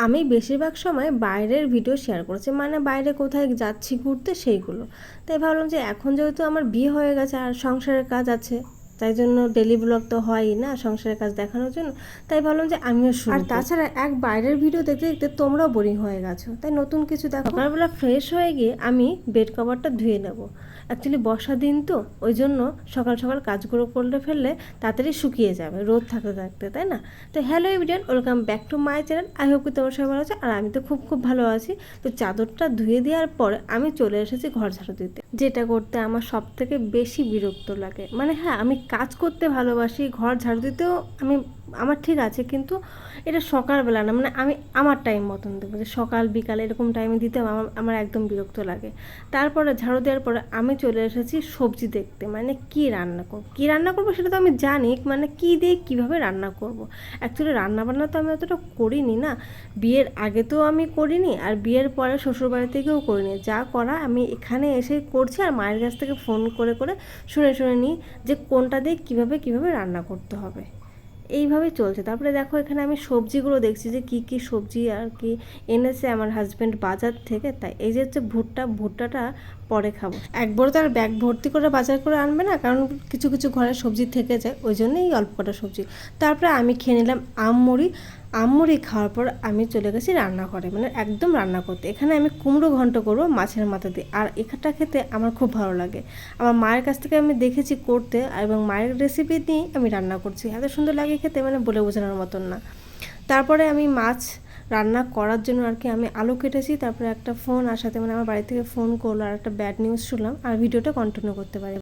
আমি বেশিরভাগ সময় বাইরের ভিডিও শেয়ার করেছি, মানে বাইরে কোথায় যাচ্ছি ঘুরতে সেইগুলো। তাই ভাবলাম যে এখন যেহেতু আমার বিয়ে হয়ে গেছে আর সংসারের কাজ আছে, তাই জন্য ডেলি ব্লগ তো হয়ই না সংসারের কাজ দেখানোর জন্য। তাই ভাবলাম যে আমিও শুরু আর তাছাড়া এক বাইরের ভিডিও দেখতে দেখতে তোমরাও বোরিং হয়ে গেছো, তাই নতুন কিছু দেখো। সকালবেলা ফ্রেশ হয়ে গিয়ে আমি বেড কভারটা ধুয়ে নেব। অ্যাকচুয়ালি বর্ষার দিন তো, ওই জন্য সকাল সকাল কাজগুলো করলে ফেললে তাড়াতাড়ি শুকিয়ে যাবে রোদ থাকতে থাকতে, তাই না? তো hello everyone, welcome back to my channel. I hope কি তোমার সবাই ভালো আছে, আর আমি তো খুব খুব ভালো আছি। তো চাদরটা ধুয়ে দেওয়ার পরে আমি চলে এসেছি ঘর ঝাড়ু দিতে, যেটা করতে আমার সব থেকে বেশি বিরক্ত লাগে। মানে হ্যাঁ, আমি কাজ করতে ভালোবাসি, ঘর ঝাড়ু দিতেও আমার ঠিক আছে, কিন্তু এটা সকালবেলা না, মানে আমি আমার টাইম মতন দেবো, যে সকাল বিকাল এরকম টাইমে দিতে আমার একদম বিরক্ত লাগে। তারপরে ঝাড়ু দেওয়ার পরে আমি চলে এসেছি সবজি দেখতে, মানে কী রান্না করবো সেটা তো আমি জানি, মানে কী দিয়ে কীভাবে রান্না করব। অ্যাকচুয়ালি রান্নাবান্না তো আমি অতটা করিনি না, বিয়ের আগে তো আমি করিনি, আর বিয়ের পরে শ্বশুরবাড়ি থেকেও করিনি। যা করা আমি এখানে এসে করছি, আর মায়ের কাছ থেকে ফোন করে করে শুনে শুনে নিই যে কোনটা দিয়ে কীভাবে রান্না করতে হবে। এইভাবেই চলছে। তারপরে দেখো এখানে আমি সবজিগুলো দেখছি যে কি কি সবজি আর কি এনেছে আমার হাজব্যান্ড বাজার থেকে। তাই এই যে হচ্ছে ভুট্টাটা পরে খাবো, একবার তো আর ব্যাগ ভর্তি করে বাজার করে আনবে না, কারণ কিছু কিছু ঘরে সবজি থেকে যায়, ওই জন্যই অল্প কটা সবজি। তারপরে আমি খেয়ে নিলাম আমমুড়ি খাওয়ার পর আমি চলে গেছি রান্নাঘরে, মানে একদম রান্না করতে। এখানে আমি কুমড়ো ঘন্ট করবো মাছের মাথা দিয়ে, আর এখানটা খেতে আমার খুব ভালো লাগে। আমার মায়ের কাছ থেকে আমি দেখেছি করতে, এবং মায়ের রেসিপি নিয়েই আমি রান্না করছি। এত সুন্দর লাগে খেতে, মানে বলে বোঝানোর মতন না। তারপরে আমি মাছ রান্না করার জন্য আর কি আমি আলু কেটেছি। তারপরে একটা ফোন আসাতে, মানে আমার বাড়ি থেকে ফোন করলো, আর একটা ব্যাড নিউজ শুনলাম, আর ভিডিওটা কন্টিনিউ করতে পারি।